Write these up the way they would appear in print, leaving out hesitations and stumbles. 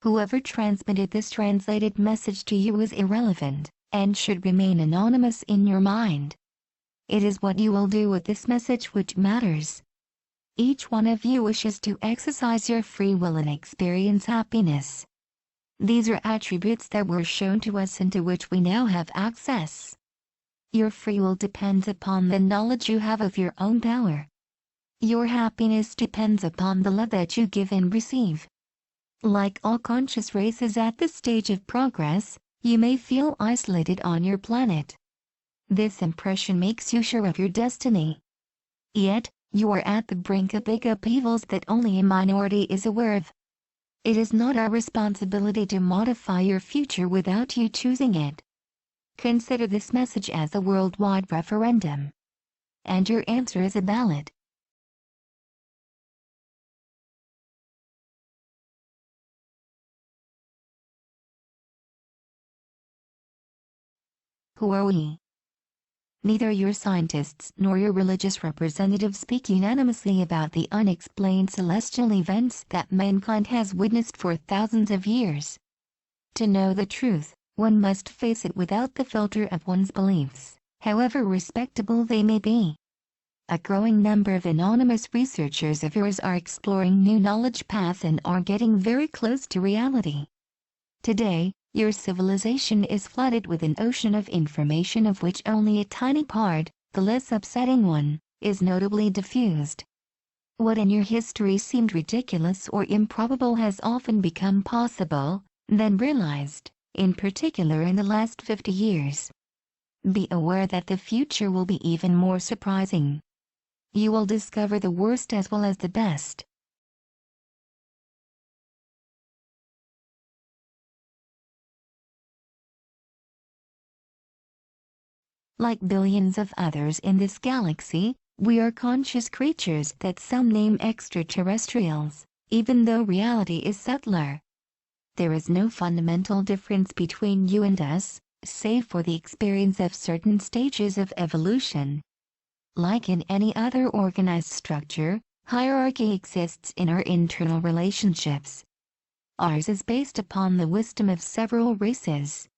Whoever transmitted this translated message to you is irrelevant, and should remain anonymous in your mind. It is what you will do with this message which matters. Each one of you wishes to exercise your free will and experience happiness. These are attributes that were shown to us and to which we now have access. Your free will depends upon the knowledge you have of your own power. Your happiness depends upon the love that you give and receive. Like all conscious races at this stage of progress, you may feel isolated on your planet. This impression makes you sure of your destiny. Yet, you are at the brink of big upheavals that only a minority is aware of. It is not our responsibility to modify your future without you choosing it. Consider this message as a worldwide referendum. And your answer is a ballot. Who are we? Neither your scientists nor your religious representatives speak unanimously about the unexplained celestial events that mankind has witnessed for thousands of years. To know the truth, one must face it without the filter of one's beliefs, however respectable they may be. A growing number of anonymous researchers of yours are exploring new knowledge paths and are getting very close to reality. Today, your civilization is flooded with an ocean of information of which only a tiny part, the less upsetting one, is notably diffused. What in your history seemed ridiculous or improbable has often become possible, then realized, in particular in the last 50 years. Be aware that the future will be even more surprising. You will discover the worst as well as the best. Like billions of others in this galaxy, we are conscious creatures that some name extraterrestrials, even though reality is subtler. There is no fundamental difference between you and us, save for the experience of certain stages of evolution. Like in any other organized structure, hierarchy exists in our internal relationships. Ours is based upon the wisdom of several races.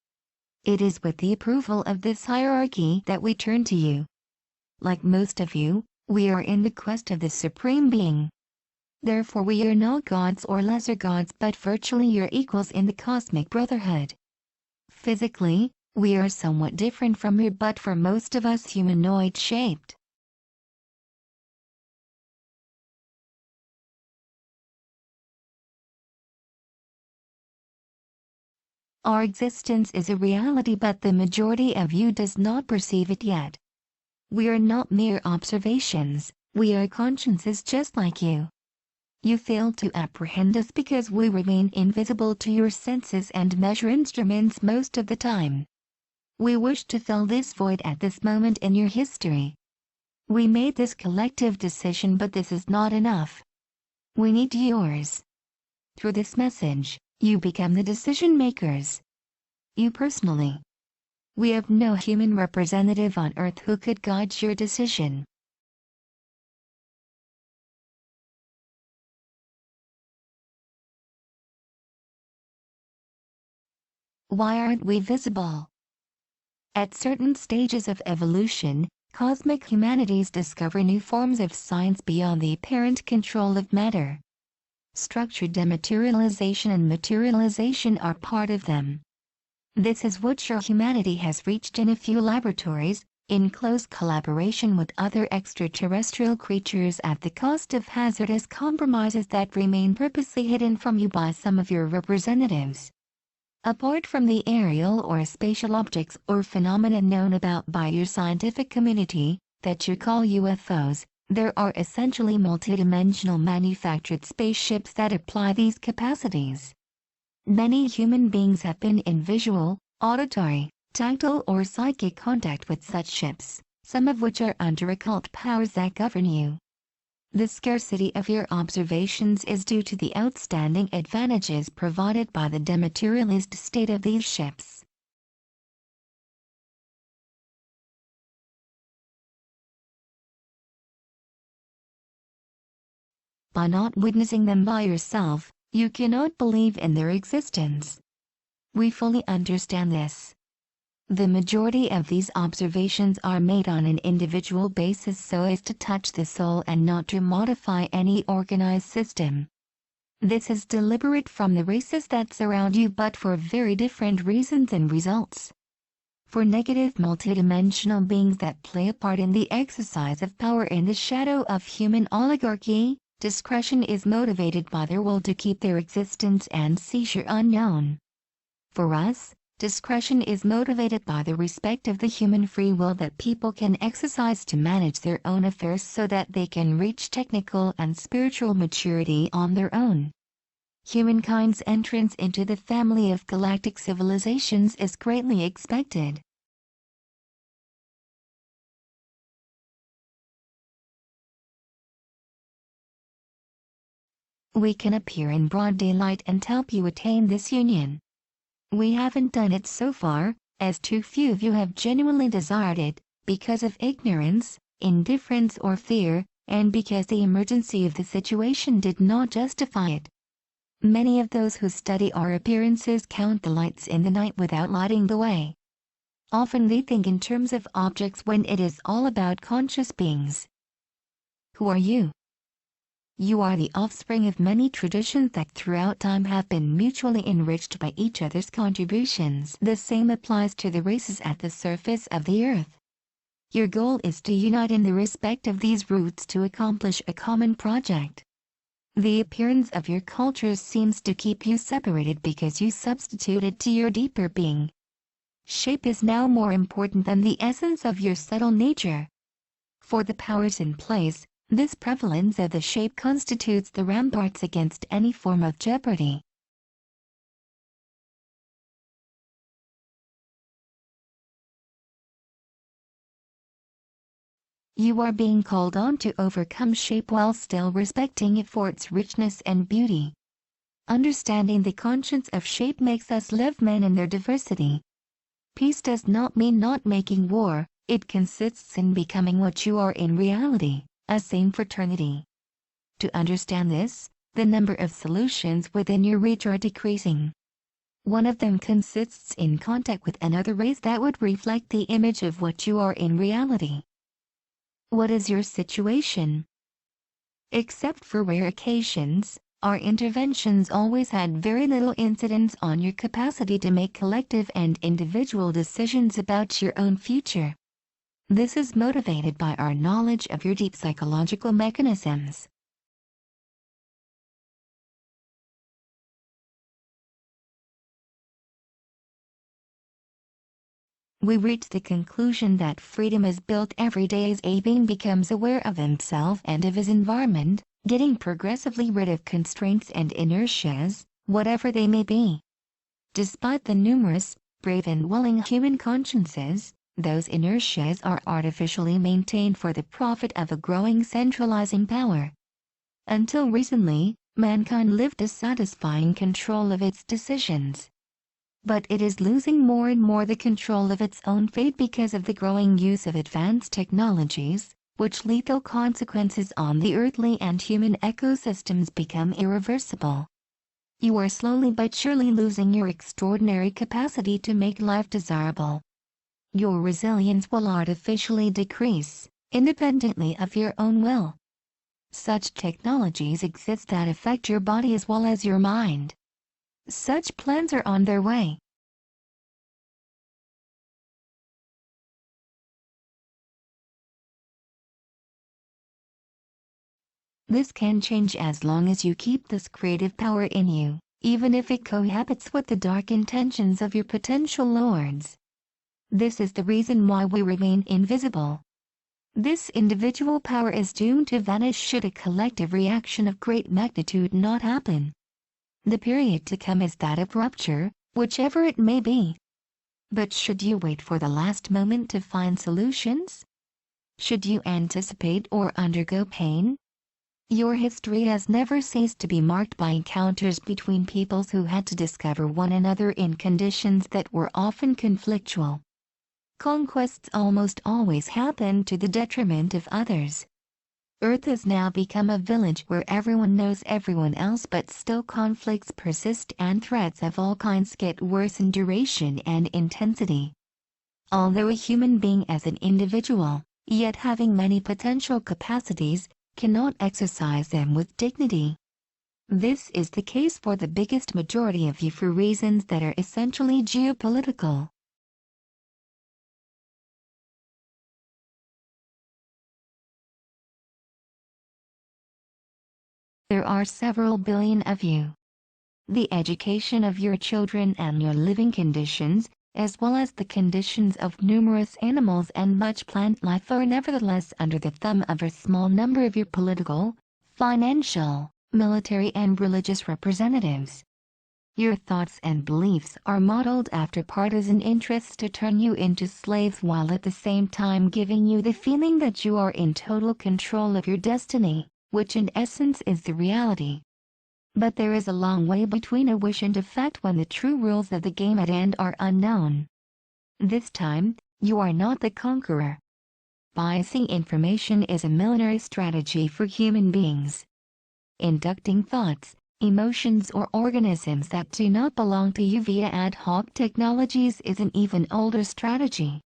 It is with the approval of this hierarchy that we turn to you. Like most of you, we are in the quest of the Supreme Being. Therefore we are not gods or lesser gods but virtually your equals in the cosmic brotherhood. Physically, we are somewhat different from you but for most of us humanoid-shaped. Our existence is a reality but the majority of you does not perceive it yet. We are not mere observations, we are consciences just like you. You fail to apprehend us because we remain invisible to your senses and measure instruments most of the time. We wish to fill this void at this moment in your history. We made this collective decision but this is not enough. We need yours. Through this message, you become the decision makers. You personally. We have no human representative on Earth who could guide your decision. Why aren't we visible? At certain stages of evolution, cosmic humanities discover new forms of science beyond the apparent control of matter. Structured dematerialization and materialization are part of them. This is what your humanity has reached in a few laboratories, in close collaboration with other extraterrestrial creatures at the cost of hazardous compromises that remain purposely hidden from you by some of your representatives. Apart from the aerial or spatial objects or phenomena known about by your scientific community, that you call UFOs, there are essentially multidimensional manufactured spaceships that apply these capacities. Many human beings have been in visual, auditory, tactile or psychic contact with such ships, some of which are under occult powers that govern you. The scarcity of your observations is due to the outstanding advantages provided by the dematerialized state of these ships. By not witnessing them by yourself, You cannot believe in their existence. We fully understand this. The majority of these observations are made on an individual basis so as to touch the soul and not to modify any organized system. This is deliberate from the races that surround you, but for very different reasons and results. For negative multidimensional beings that play a part in the exercise of power in the shadow of human oligarchy, discretion is motivated by their will to keep their existence and seizure unknown. For us, discretion is motivated by the respect of the human free will that people can exercise to manage their own affairs so that they can reach technical and spiritual maturity on their own. Humankind's entrance into the family of galactic civilizations is greatly expected. We can appear in broad daylight and help you attain this union. We haven't done it so far, as too few of you have genuinely desired it, because of ignorance, indifference or fear, and because the emergency of the situation did not justify it. Many of those who study our appearances count the lights in the night without lighting the way. Often they think in terms of objects when it is all about conscious beings. Who are you? You are the offspring of many traditions that throughout time have been mutually enriched by each other's contributions. The same applies to the races at the surface of the earth. Your goal is to unite in the respect of these roots to accomplish a common project. The appearance of your cultures seems to keep you separated because you substituted to your deeper being. Shape is now more important than the essence of your subtle nature. For the powers in place, this prevalence of the shape constitutes the ramparts against any form of jeopardy. You are being called on to overcome shape while still respecting it for its richness and beauty. Understanding the conscience of shape makes us love men in their diversity. Peace does not mean not making war, it consists in becoming what you are in reality. A same fraternity. To understand this, the number of solutions within your reach are decreasing. One of them consists in contact with another race that would reflect the image of what you are in reality. What is your situation? Except for rare occasions, our interventions always had very little incidence on your capacity to make collective and individual decisions about your own future. This is motivated by our knowledge of your deep psychological mechanisms. We reach the conclusion that freedom is built every day as a being becomes aware of himself and of his environment, getting progressively rid of constraints and inertias, whatever they may be. Despite the numerous, brave and willing human consciences, those inertias are artificially maintained for the profit of a growing centralizing power. Until recently, mankind lived dissatisfying control of its decisions. But it is losing more and more the control of its own fate because of the growing use of advanced technologies, which lethal consequences on the earthly and human ecosystems become irreversible. You are slowly but surely losing your extraordinary capacity to make life desirable. Your resilience will artificially decrease, independently of your own will. Such technologies exist that affect your body as well as your mind. Such plans are on their way. This can change as long as you keep this creative power in you, even if it cohabits with the dark intentions of your potential lords. This is the reason why we remain invisible. This individual power is doomed to vanish should a collective reaction of great magnitude not happen. The period to come is that of rupture, whichever it may be. But should you wait for the last moment to find solutions? Should you anticipate or undergo pain? Your history has never ceased to be marked by encounters between peoples who had to discover one another in conditions that were often conflictual. Conquests almost always happen to the detriment of others. Earth has now become a village where everyone knows everyone else, but still conflicts persist and threats of all kinds get worse in duration and intensity. Although a human being as an individual, yet having many potential capacities, cannot exercise them with dignity. This is the case for the biggest majority of you for reasons that are essentially geopolitical. There are several billion of you. The education of your children and your living conditions, as well as the conditions of numerous animals and much plant life, are nevertheless under the thumb of a small number of your political, financial, military and religious representatives. Your thoughts and beliefs are modeled after partisan interests to turn you into slaves, while at the same time giving you the feeling that you are in total control of your destiny, which in essence is the reality. But there is a long way between a wish and effect when the true rules of the game at end are unknown. This time, you are not the conqueror. Biasing information is a military strategy for human beings. Inducting thoughts, emotions or organisms that do not belong to you via ad hoc technologies is an even older strategy.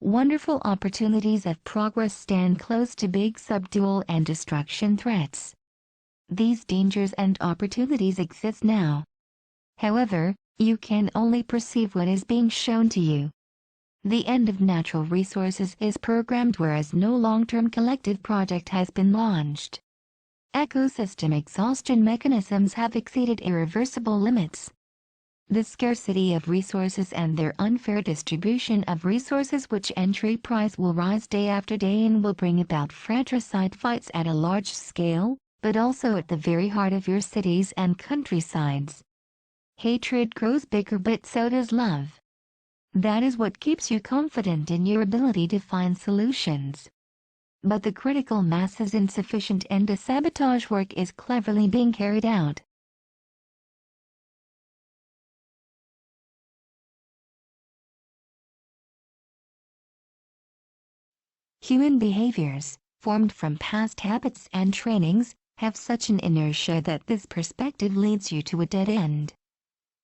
Wonderful opportunities of progress stand close to big subdual and destruction threats. These dangers and opportunities exist now. However, you can only perceive what is being shown to you. The end of natural resources is programmed, whereas no long-term collective project has been launched. Ecosystem exhaustion mechanisms have exceeded irreversible limits. The scarcity of resources and their unfair distribution of resources, which entry price will rise day after day and will bring about fratricide fights at a large scale, but also at the very heart of your cities and countrysides. Hatred grows bigger, but so does love. That is what keeps you confident in your ability to find solutions. But the critical mass is insufficient and a sabotage work is cleverly being carried out. Human behaviors, formed from past habits and trainings, have such an inertia that this perspective leads you to a dead end.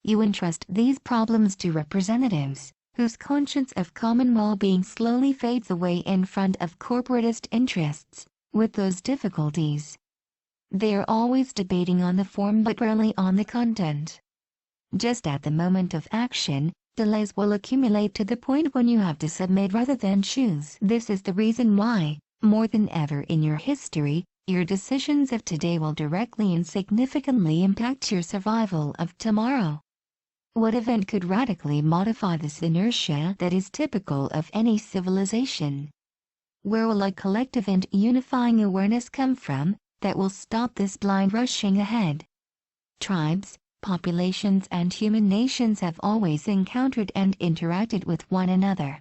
You entrust these problems to representatives, whose conscience of common well-being slowly fades away in front of corporatist interests. With those difficulties, they are always debating on the form but rarely on the content. Just at the moment of action, delays will accumulate to the point when you have to submit rather than choose. This is the reason why, more than ever in your history, your decisions of today will directly and significantly impact your survival of tomorrow. What event could radically modify this inertia that is typical of any civilization? Where will a collective and unifying awareness come from that will stop this blind rushing ahead? Tribes, populations and human nations have always encountered and interacted with one another.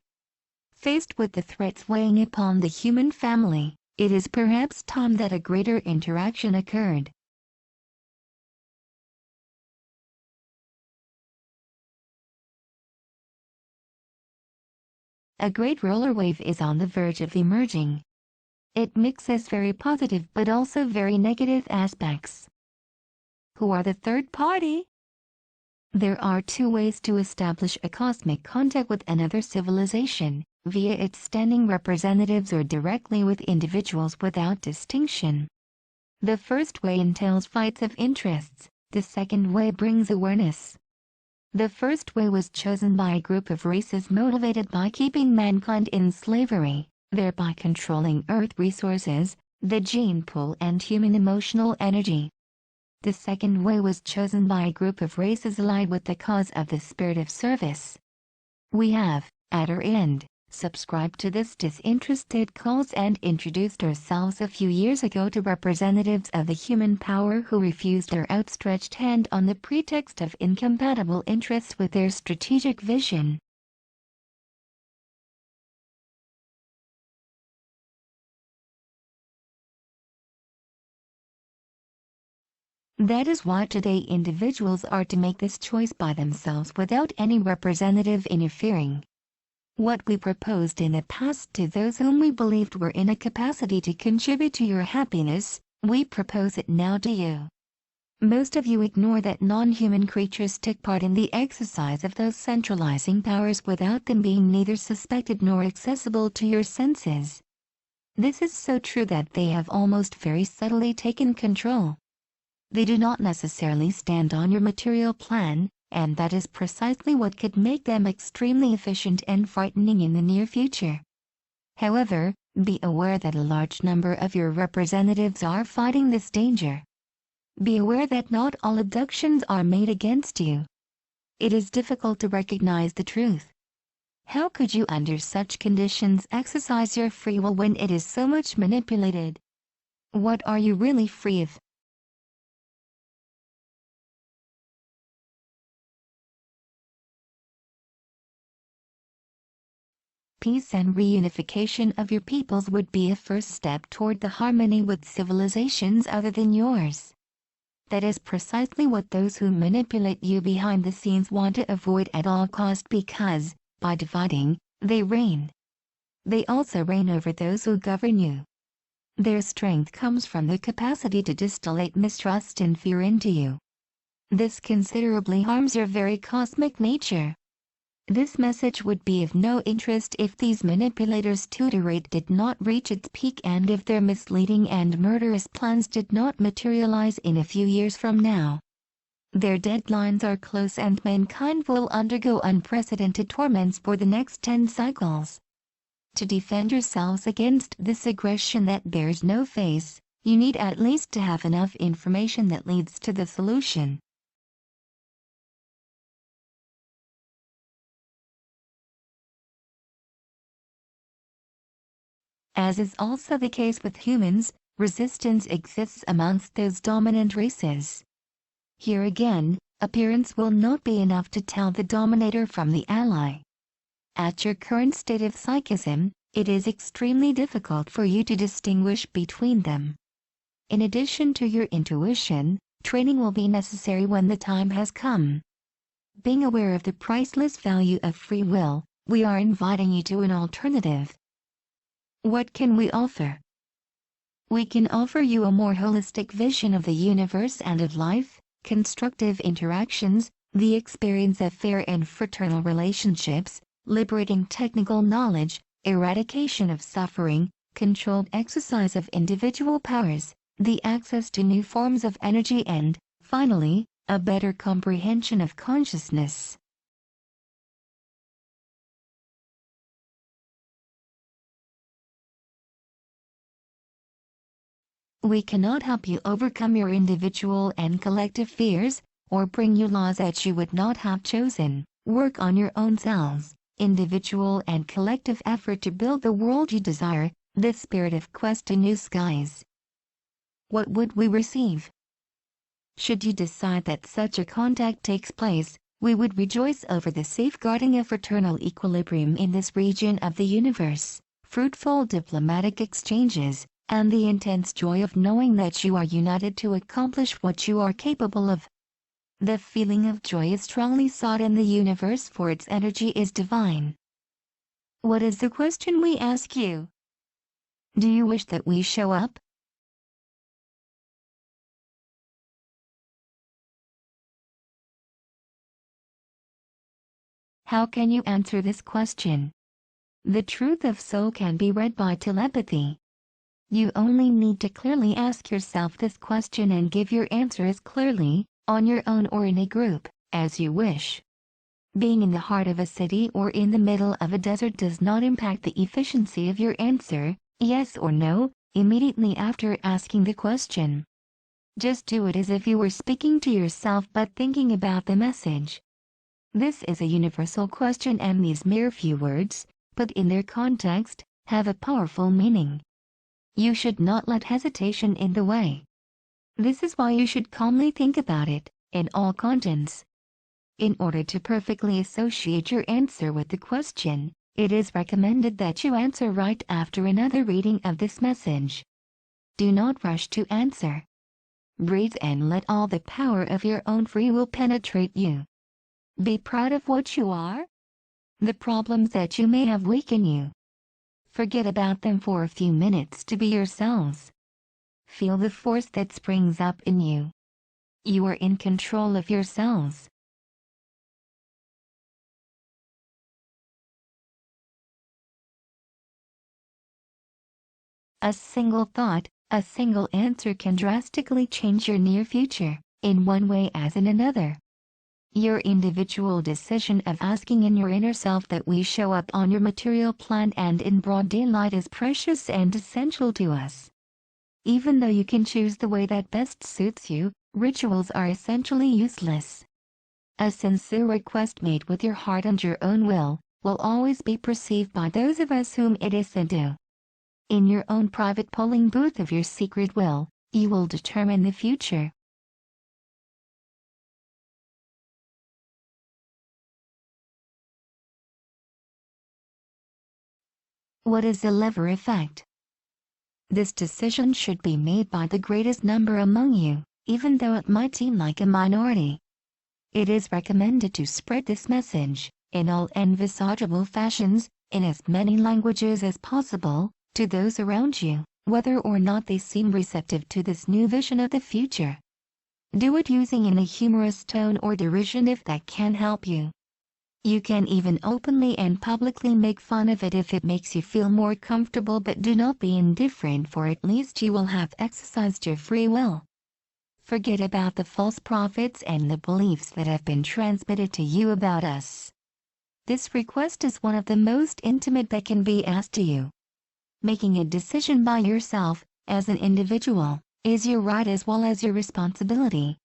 Faced with the threats weighing upon the human family, it is perhaps time that a greater interaction occurred. A great roller wave is on the verge of emerging. It mixes very positive but also very negative aspects. Who are the third party? There are two ways to establish a cosmic contact with another civilization, via its standing representatives or directly with individuals without distinction. The first way entails fights of interests, the second way brings awareness. The first way was chosen by a group of races motivated by keeping mankind in slavery, thereby controlling Earth resources, the gene pool and human emotional energy. The second way was chosen by a group of races allied with the cause of the spirit of service. We have, at our end, subscribed to this disinterested cause and introduced ourselves a few years ago to representatives of the human power who refused our outstretched hand on the pretext of incompatible interests with their strategic vision. That is why today individuals are to make this choice by themselves without any representative interfering. What we proposed in the past to those whom we believed were in a capacity to contribute to your happiness, we propose it now to you. Most of you ignore that non-human creatures took part in the exercise of those centralizing powers without them being neither suspected nor accessible to your senses. This is so true that they have almost very subtly taken control. They do not necessarily stand on your material plan, and that is precisely what could make them extremely efficient and frightening in the near future. However, be aware that a large number of your representatives are fighting this danger. Be aware that not all abductions are made against you. It is difficult to recognize the truth. How could you under such conditions exercise your free will when it is so much manipulated? What are you really free of? Peace and reunification of your peoples would be a first step toward the harmony with civilizations other than yours. That is precisely what those who manipulate you behind the scenes want to avoid at all cost because, by dividing, they reign. They also reign over those who govern you. Their strength comes from the capacity to distillate mistrust and fear into you. This considerably harms your very cosmic nature. This message would be of no interest if these manipulators' tutorate did not reach its peak and if their misleading and murderous plans did not materialize in a few years from now. Their deadlines are close and mankind will undergo unprecedented torments for the next 10 cycles. To defend yourselves against this aggression that bears no face, you need at least to have enough information that leads to the solution. As is also the case with humans, resistance exists amongst those dominant races. Here again, appearance will not be enough to tell the dominator from the ally. At your current state of psychism, it is extremely difficult for you to distinguish between them. In addition to your intuition, training will be necessary when the time has come. Being aware of the priceless value of free will, we are inviting you to an alternative. What can we offer? We can offer you a more holistic vision of the universe and of life, constructive interactions, the experience of fair and fraternal relationships, liberating technical knowledge, eradication of suffering, controlled exercise of individual powers, the access to new forms of energy and, finally, a better comprehension of consciousness. We cannot help you overcome your individual and collective fears, or bring you laws that you would not have chosen. Work on your own selves, individual and collective effort to build the world you desire, this spirit of quest to new skies. What would we receive? Should you decide that such a contact takes place, we would rejoice over the safeguarding of fraternal equilibrium in this region of the universe, fruitful diplomatic exchanges, and the intense joy of knowing that you are united to accomplish what you are capable of. The feeling of joy is strongly sought in the universe for its energy is divine. What is the question we ask you? Do you wish that we show up? How can you answer this question? The truth of soul can be read by telepathy. You only need to clearly ask yourself this question and give your answer as clearly, on your own or in a group, as you wish. Being in the heart of a city or in the middle of a desert does not impact the efficiency of your answer, yes or no, immediately after asking the question. Just do it as if you were speaking to yourself but thinking about the message. This is a universal question and these mere few words, put in their context, have a powerful meaning. You should not let hesitation in the way. This is why you should calmly think about it, in all contents. In order to perfectly associate your answer with the question, it is recommended that you answer right after another reading of this message. Do not rush to answer. Breathe and let all the power of your own free will penetrate you. Be proud of what you are. The problems that you may have weaken you. Forget about them for a few minutes to be yourselves. Feel the force that springs up in you. You are in control of yourselves. A single thought, a single answer can drastically change your near future, in one way as in another. Your individual decision of asking in your inner self that we show up on your material plan and in broad daylight is precious and essential to us. Even though you can choose the way that best suits you, rituals are essentially useless. A sincere request made with your heart and your own will always be perceived by those of us whom it is sent to. In your own private polling booth of your secret will, you will determine the future. What is the lever effect? This decision should be made by the greatest number among you, even though it might seem like a minority. It is recommended to spread this message, in all envisageable fashions, in as many languages as possible, to those around you, whether or not they seem receptive to this new vision of the future. Do it using in a humorous tone or derision if that can help you. You can even openly and publicly make fun of it if it makes you feel more comfortable, but do not be indifferent, for at least you will have exercised your free will. Forget about the false prophets and the beliefs that have been transmitted to you about us. This request is one of the most intimate that can be asked to you. Making a decision by yourself, as an individual, is your right as well as your responsibility.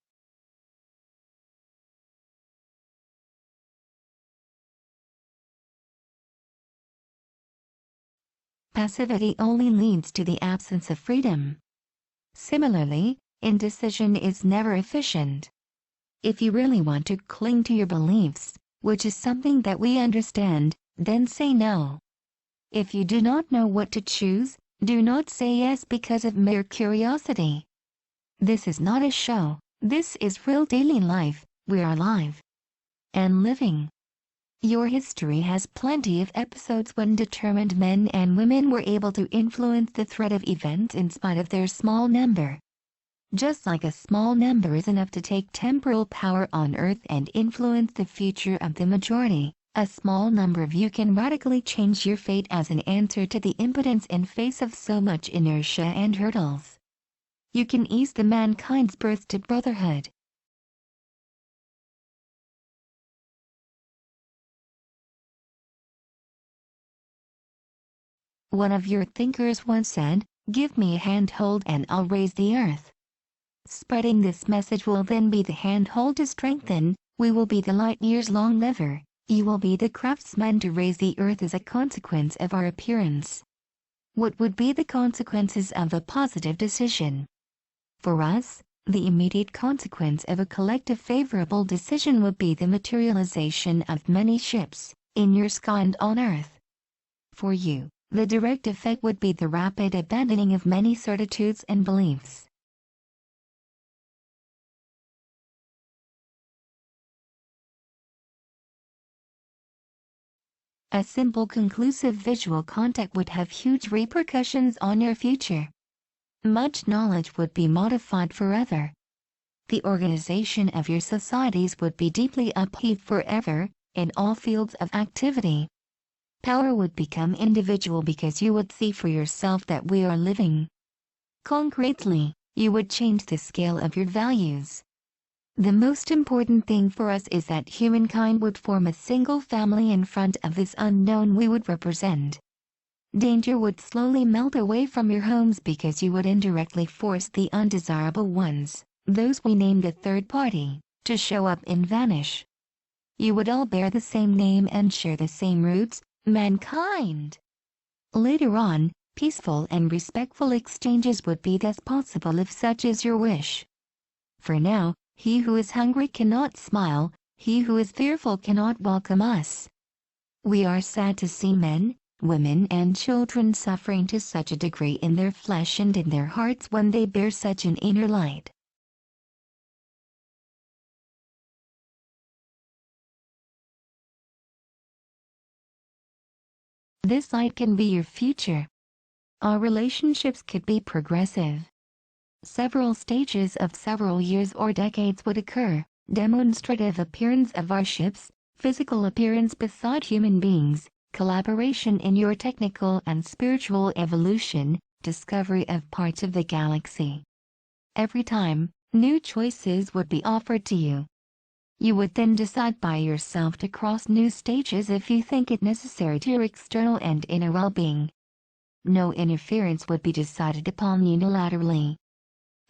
Passivity only leads to the absence of freedom. Similarly, indecision is never efficient. If you really want to cling to your beliefs, which is something that we understand, then say no. If you do not know what to choose, do not say yes because of mere curiosity. This is not a show, this is real daily life. We are alive and living. Your history has plenty of episodes when determined men and women were able to influence the thread of events in spite of their small number. Just like a small number is enough to take temporal power on earth and influence the future of the majority, a small number of you can radically change your fate as an answer to the impotence in face of so much inertia and hurdles. You can ease the mankind's birth to brotherhood. One of your thinkers once said, "Give me a handhold and I'll raise the earth." Spreading this message will then be the handhold to strengthen, we will be the light years long lever, you will be the craftsman to raise the earth as a consequence of our appearance. What would be the consequences of a positive decision? For us, the immediate consequence of a collective favorable decision would be the materialization of many ships, in your sky and on earth. For you, the direct effect would be the rapid abandoning of many certitudes and beliefs. A simple conclusive visual contact would have huge repercussions on your future. Much knowledge would be modified forever. The organization of your societies would be deeply upheaved forever, in all fields of activity. Power would become individual because you would see for yourself that we are living. Concretely, you would change the scale of your values. The most important thing for us is that humankind would form a single family in front of this unknown we would represent. Danger would slowly melt away from your homes because you would indirectly force the undesirable ones, those we named a third party, to show up and vanish. You would all bear the same name and share the same roots, mankind. Later on, peaceful and respectful exchanges would be thus possible if such is your wish. For now, he who is hungry cannot smile, he who is fearful cannot welcome us. We are sad to see men, women and children suffering to such a degree in their flesh and in their hearts when they bear such an inner light. This light can be your future. Our relationships could be progressive. Several stages of several years or decades would occur: demonstrative appearance of our ships, physical appearance beside human beings, collaboration in your technical and spiritual evolution, discovery of parts of the galaxy. Every time, new choices would be offered to you. You would then decide by yourself to cross new stages if you think it necessary to your external and inner well-being. No interference would be decided upon unilaterally.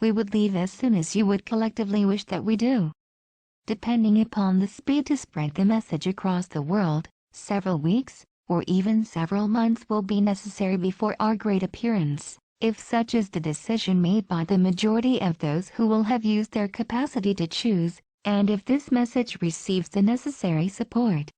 We would leave as soon as you would collectively wish that we do. Depending upon the speed to spread the message across the world, several weeks, or even several months will be necessary before our great appearance, if such is the decision made by the majority of those who will have used their capacity to choose, and if this message receives the necessary support.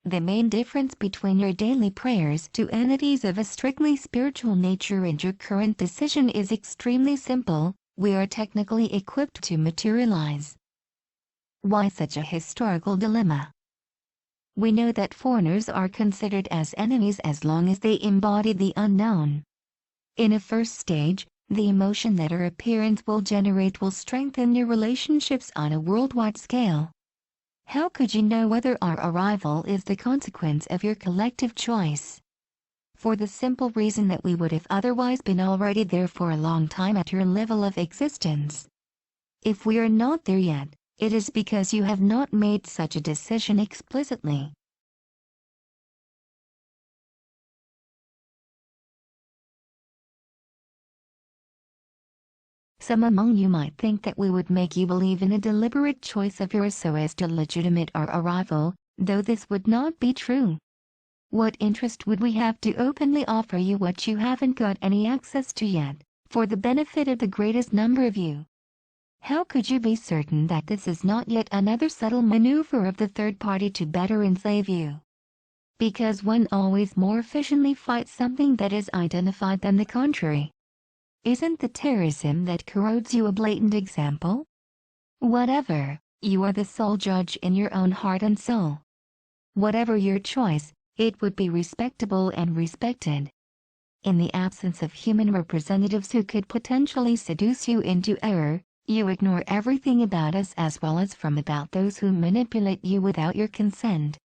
The main difference between your daily prayers to entities of a strictly spiritual nature and your current decision is extremely simple: we are technically equipped to materialize. Why such a historical dilemma? We know that foreigners are considered as enemies as long as they embody the unknown. In a first stage, the emotion that our appearance will generate will strengthen your relationships on a worldwide scale. How could you know whether our arrival is the consequence of your collective choice? For the simple reason that we would have otherwise been already there for a long time at your level of existence. If we are not there yet, it is because you have not made such a decision explicitly. Some among you might think that we would make you believe in a deliberate choice of yours so as to legitimate our arrival, though this would not be true. What interest would we have to openly offer you what you haven't got any access to yet, for the benefit of the greatest number of you? How could you be certain that this is not yet another subtle maneuver of the third party to better enslave you? Because one always more efficiently fights something that is identified than the contrary. Isn't the terrorism that corrodes you a blatant example? Whatever, you are the sole judge in your own heart and soul. Whatever your choice, it would be respectable and respected. In the absence of human representatives who could potentially seduce you into error, you ignore everything about us as well as from about those who manipulate you without your consent.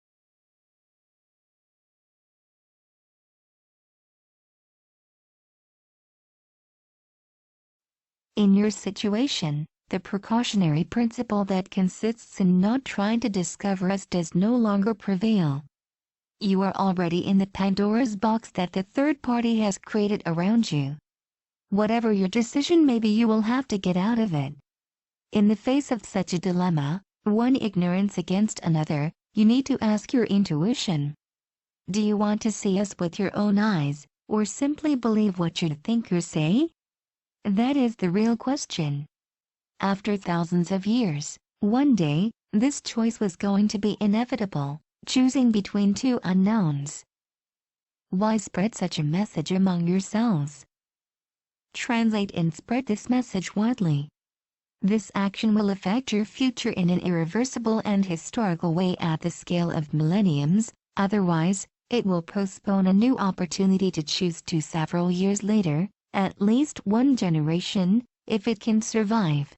In your situation, the precautionary principle that consists in not trying to discover us does no longer prevail. You are already in the Pandora's box that the third party has created around you. Whatever your decision may be, you will have to get out of it. In the face of such a dilemma, one ignorance against another, you need to ask your intuition. Do you want to see us with your own eyes, or simply believe what you think or say? That is the real question. After thousands of years, one day, this choice was going to be inevitable, choosing between two unknowns. Why spread such a message among yourselves? Translate and spread this message widely. This action will affect your future in an irreversible and historical way at the scale of millenniums, otherwise, it will postpone a new opportunity to choose to several years later, at least one generation, if it can survive.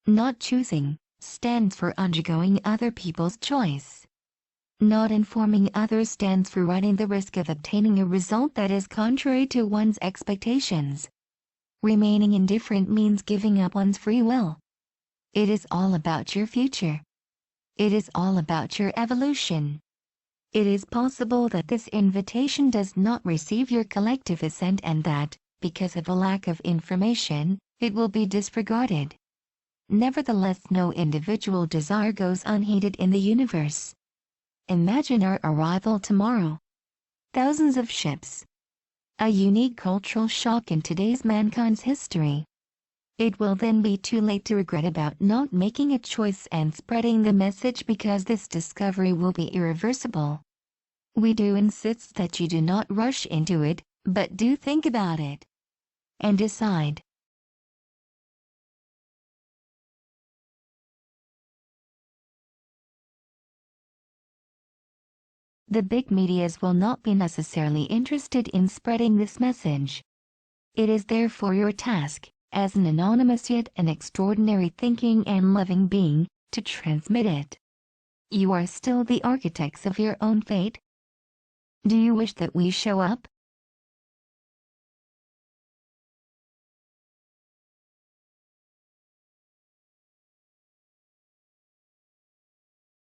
Not choosing stands for undergoing other people's choice. Not informing others stands for running the risk of obtaining a result that is contrary to one's expectations. Remaining indifferent means giving up one's free will. It is all about your future. It is all about your evolution. It is possible that this invitation does not receive your collective assent and that, because of a lack of information, it will be disregarded. Nevertheless, no individual desire goes unheeded in the universe. Imagine our arrival tomorrow. Thousands of ships. A unique cultural shock in today's mankind's history. It will then be too late to regret about not making a choice and spreading the message because this discovery will be irreversible. We do insist that you do not rush into it, but do think about it and decide. The big medias will not be necessarily interested in spreading this message. It is therefore your task, as an anonymous yet an extraordinary thinking and loving being, to transmit it. You are still the architects of your own fate. Do you wish that we show up?